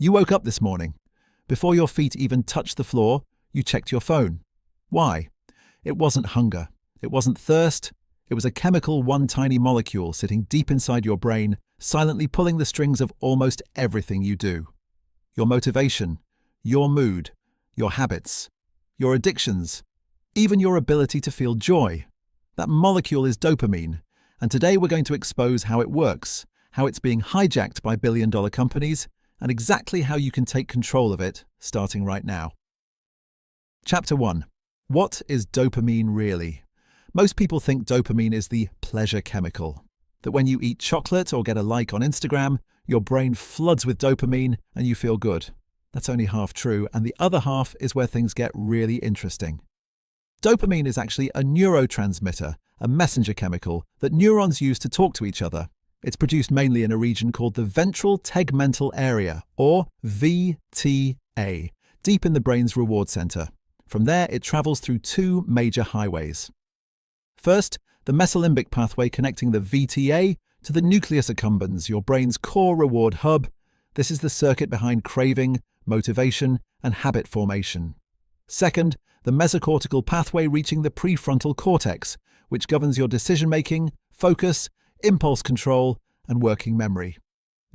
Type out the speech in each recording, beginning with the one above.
You woke up this morning. Before your feet even touched the floor, you checked your phone. Why? It wasn't hunger. It wasn't thirst. It was a chemical, one tiny molecule sitting deep inside your brain, silently pulling the strings of almost everything you do. Your motivation, your mood, your habits, your addictions, even your ability to feel joy. That molecule is dopamine, and today we're going to expose how it works, how it's being hijacked by billion-dollar companies, and exactly how you can take control of it, starting right now. Chapter 1. What is dopamine really? Most people think dopamine is the pleasure chemical, that when you eat chocolate or get a like on Instagram, your brain floods with dopamine and you feel good. That's only half true, and the other half is where things get really interesting. Dopamine is actually a neurotransmitter, a messenger chemical that neurons use to talk to each other. It's produced mainly in a region called the ventral tegmental area, or VTA, deep in the brain's reward center. From there, it travels through two major highways. First, the mesolimbic pathway connecting the VTA to the nucleus accumbens, your brain's core reward hub. This is the circuit behind craving, motivation, and habit formation. Second, the mesocortical pathway reaching the prefrontal cortex, which governs your decision-making, focus, impulse control, and working memory.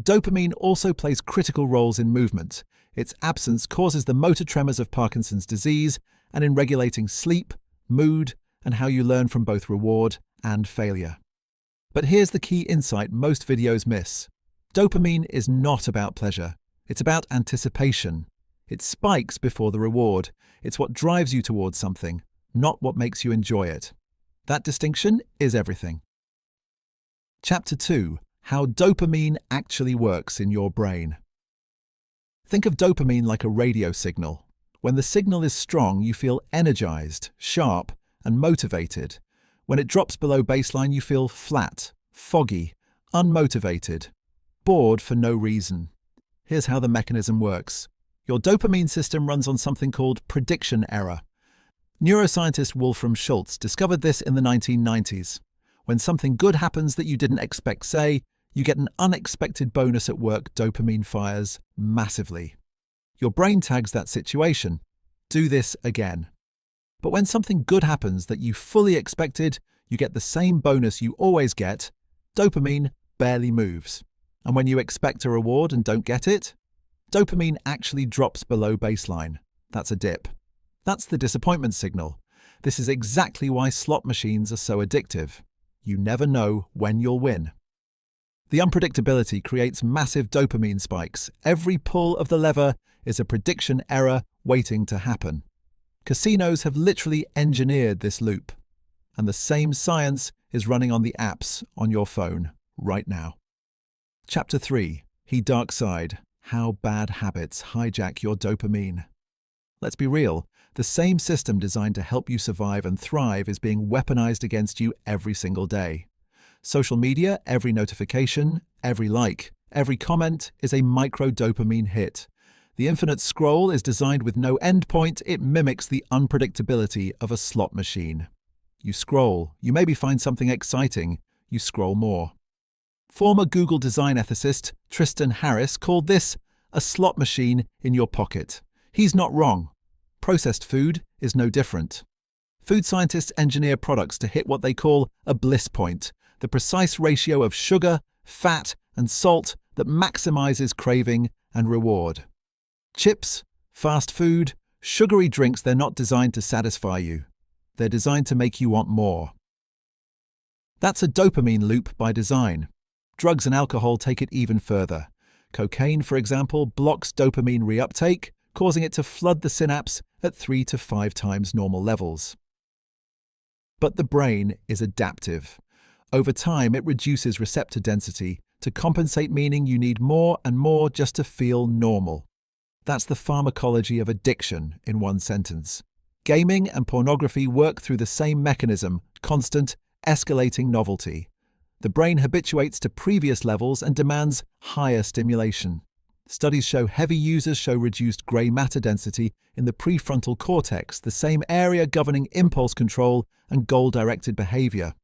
Dopamine also plays critical roles in movement. Its absence causes the motor tremors of Parkinson's disease and in regulating sleep, mood, and how you learn from both reward and failure. But here's the key insight most videos miss. Dopamine is not about pleasure. It's about anticipation. It spikes before the reward. It's what drives you towards something, not what makes you enjoy it. That distinction is everything. Chapter 2. How dopamine actually works in your brain. Think of dopamine like a radio signal. When the signal is strong, you feel energized, sharp, and motivated. When it drops below baseline, you feel flat, foggy, unmotivated, bored for no reason. Here's how the mechanism works. Your dopamine system runs on something called prediction error. Neuroscientist Wolfram Schultz discovered this in the 1990s. When something good happens that you didn't expect, say, you get an unexpected bonus at work, dopamine fires massively. Your brain tags that situation. Do this again. But when something good happens that you fully expected, you get the same bonus you always get, dopamine barely moves. And when you expect a reward and don't get it, dopamine actually drops below baseline. That's a dip. That's the disappointment signal. This is exactly why slot machines are so addictive. You never know when you'll win. The unpredictability creates massive dopamine spikes. Every pull of the lever is a prediction error waiting to happen. Casinos have literally engineered this loop. And the same science is running on the apps on your phone right now. Chapter 3. Hijacked. How bad habits hijack your dopamine. Let's be real. The same system designed to help you survive and thrive is being weaponized against you every single day. Social media, every notification, every like, every comment is a micro-dopamine hit. The infinite scroll is designed with no endpoint. It mimics the unpredictability of a slot machine. You scroll, you maybe find something exciting, you scroll more. Former Google design ethicist Tristan Harris called this a slot machine in your pocket. He's not wrong. Processed food is no different. Food scientists engineer products to hit what they call a bliss point, the precise ratio of sugar, fat, and salt that maximizes craving and reward. Chips, fast food, sugary drinks, they're not designed to satisfy you. They're designed to make you want more. That's a dopamine loop by design. Drugs and alcohol take it even further. Cocaine, for example, blocks dopamine reuptake, causing it to flood the synapse at 3 to 5 times normal levels. But the brain is adaptive. Over time, it reduces receptor density to compensate, meaning you need more and more just to feel normal. That's the pharmacology of addiction in one sentence. Gaming and pornography work through the same mechanism, constant, escalating novelty. The brain habituates to previous levels and demands higher stimulation. Studies show heavy users show reduced grey matter density in the prefrontal cortex, the same area governing impulse control and goal-directed behavior.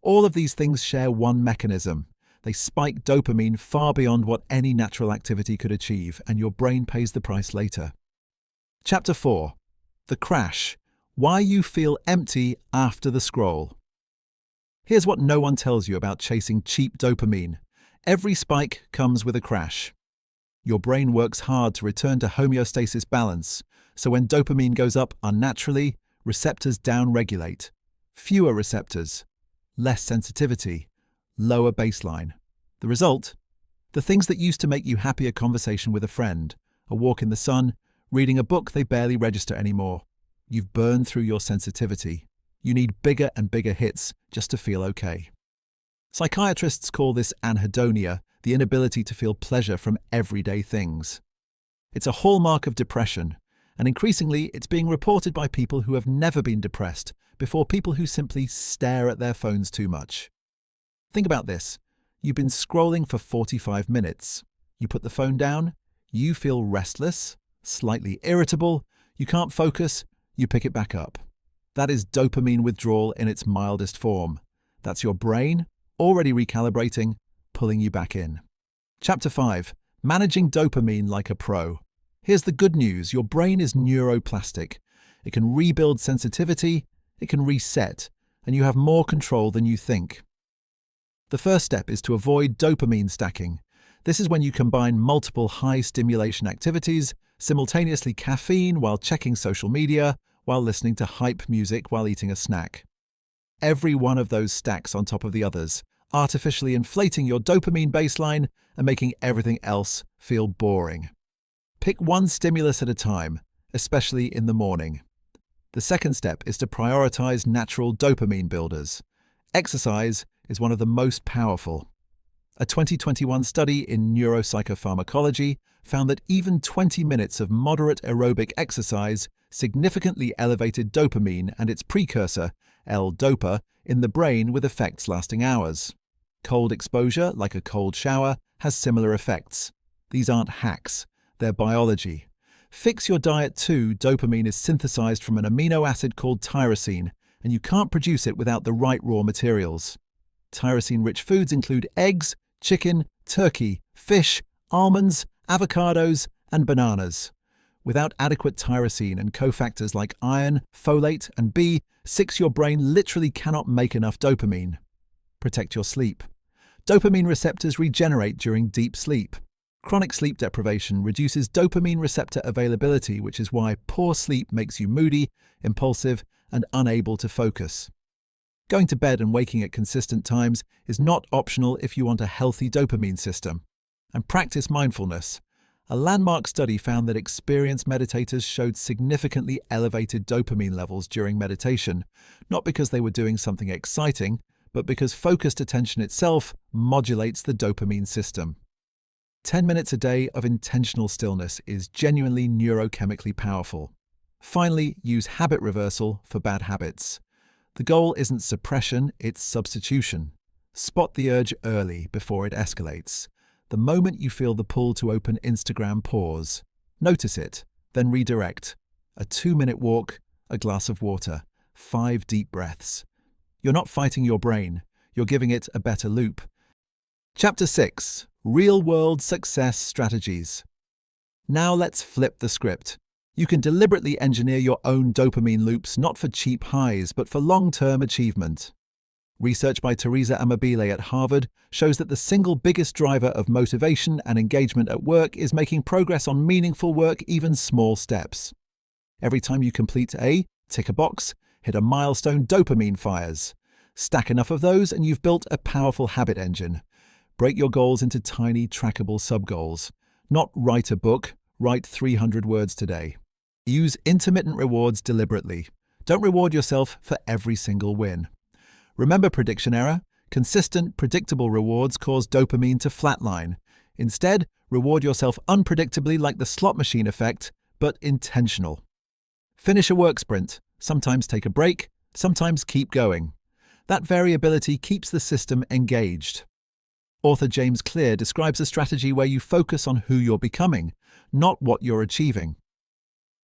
All of these things share one mechanism. They spike dopamine far beyond what any natural activity could achieve, and your brain pays the price later. Chapter 4. The Crash. Why you feel empty after the scroll. Here's what no one tells you about chasing cheap dopamine. Every spike comes with a crash. Your brain works hard to return to homeostasis balance, so when dopamine goes up unnaturally, receptors downregulate. Fewer receptors, less sensitivity, lower baseline. The result? The things that used to make you happy, a conversation with a friend, a walk in the sun, reading a book, they barely register anymore. You've burned through your sensitivity. You need bigger and bigger hits just to feel okay. Psychiatrists call this anhedonia, the inability to feel pleasure from everyday things. It's a hallmark of depression, and increasingly it's being reported by people who have never been depressed before people who simply stare at their phones too much. Think about this. You've been scrolling for 45 minutes. You put the phone down, you feel restless, slightly irritable, you can't focus, you pick it back up. That is dopamine withdrawal in its mildest form. That's your brain, already recalibrating, pulling you back in. Chapter 5. Managing dopamine like a pro. Here's the good news. Your brain is neuroplastic. It can rebuild sensitivity, it can reset, and you have more control than you think. The first step is to avoid dopamine stacking. This is when you combine multiple high-stimulation activities, simultaneously caffeine while checking social media, while listening to hype music while eating a snack. Every one of those stacks on top of the others, artificially inflating your dopamine baseline and making everything else feel boring. Pick one stimulus at a time, especially in the morning. The second step is to prioritize natural dopamine builders. Exercise is one of the most powerful. A 2021 study in neuropsychopharmacology found that even 20 minutes of moderate aerobic exercise significantly elevated dopamine and its precursor, L-DOPA, in the brain with effects lasting hours. Cold exposure, like a cold shower, has similar effects. These aren't hacks, they're biology. Fix your diet too. Dopamine is synthesized from an amino acid called tyrosine, and you can't produce it without the right raw materials. Tyrosine-rich foods include eggs, chicken, turkey, fish, almonds, avocados, and bananas. Without adequate tyrosine and cofactors like iron, folate, and B6, your brain literally cannot make enough dopamine. Protect your sleep. Dopamine receptors regenerate during deep sleep. Chronic sleep deprivation reduces dopamine receptor availability, which is why poor sleep makes you moody, impulsive, and unable to focus. Going to bed and waking at consistent times is not optional if you want a healthy dopamine system. And practice mindfulness. A landmark study found that experienced meditators showed significantly elevated dopamine levels during meditation, not because they were doing something exciting, but because focused attention itself modulates the dopamine system. 10 minutes a day of intentional stillness is genuinely neurochemically powerful. Finally, use habit reversal for bad habits. The goal isn't suppression, it's substitution. Spot the urge early before it escalates. The moment you feel the pull to open Instagram, pause. Notice it, then redirect. A 2-minute walk, a glass of water, 5 deep breaths. You're not fighting your brain, you're giving it a better loop. Chapter 6. Real-world success strategies. Now let's flip the script. You can deliberately engineer your own dopamine loops, not for cheap highs, but for long-term achievement. Research by Teresa Amabile at Harvard shows that the single biggest driver of motivation and engagement at work is making progress on meaningful work, even small steps. Every time you complete tick a box, hit a milestone, dopamine fires. Stack enough of those and you've built a powerful habit engine. Break your goals into tiny, trackable sub-goals. Not write a book, write 300 words today. Use intermittent rewards deliberately. Don't reward yourself for every single win. Remember prediction error? Consistent, predictable rewards cause dopamine to flatline. Instead, reward yourself unpredictably, like the slot machine effect, but intentional. Finish a work sprint. Sometimes take a break, sometimes keep going. That variability keeps the system engaged. Author James Clear describes a strategy where you focus on who you're becoming, not what you're achieving.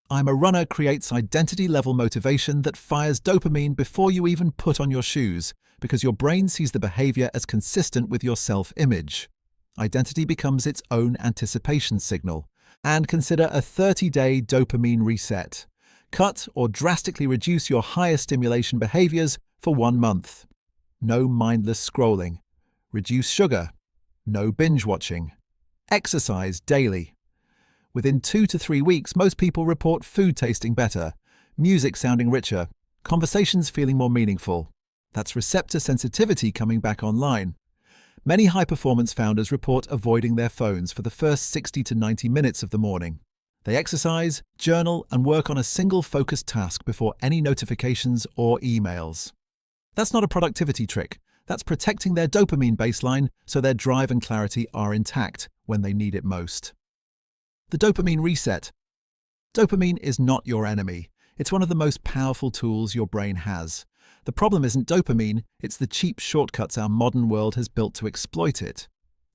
"I'm a runner" creates identity-level motivation that fires dopamine before you even put on your shoes, because your brain sees the behavior as consistent with your self-image. Identity becomes its own anticipation signal. And consider a 30-day dopamine reset. Cut or drastically reduce your higher stimulation behaviors for 1 month. No mindless scrolling. Reduce sugar. No binge watching. Exercise daily. Within 2 to 3 weeks, most people report food tasting better, music sounding richer, conversations feeling more meaningful. That's receptor sensitivity coming back online. Many high-performance founders report avoiding their phones for the first 60 to 90 minutes of the morning. They exercise, journal, and work on a single focused task before any notifications or emails. That's not a productivity trick. That's protecting their dopamine baseline so their drive and clarity are intact when they need it most. The dopamine reset. Dopamine is not your enemy. It's one of the most powerful tools your brain has. The problem isn't dopamine, it's the cheap shortcuts our modern world has built to exploit it.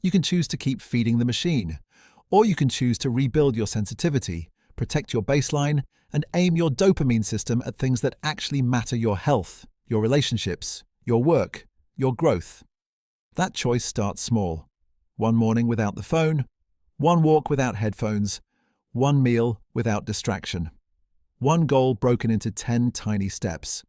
You can choose to keep feeding the machine, or you can choose to rebuild your sensitivity, protect your baseline, and aim your dopamine system at things that actually matter: your health, your relationships, your work, your growth. That choice starts small. 1 morning without the phone, 1 walk without headphones, 1 meal without distraction. 1 goal broken into 10 tiny steps.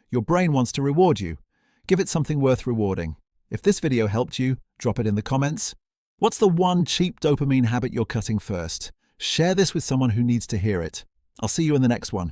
Your brain wants to reward you. Give it something worth rewarding. If this video helped you, drop it in the comments. What's the one cheap dopamine habit you're cutting first? Share this with someone who needs to hear it. I'll see you in the next one.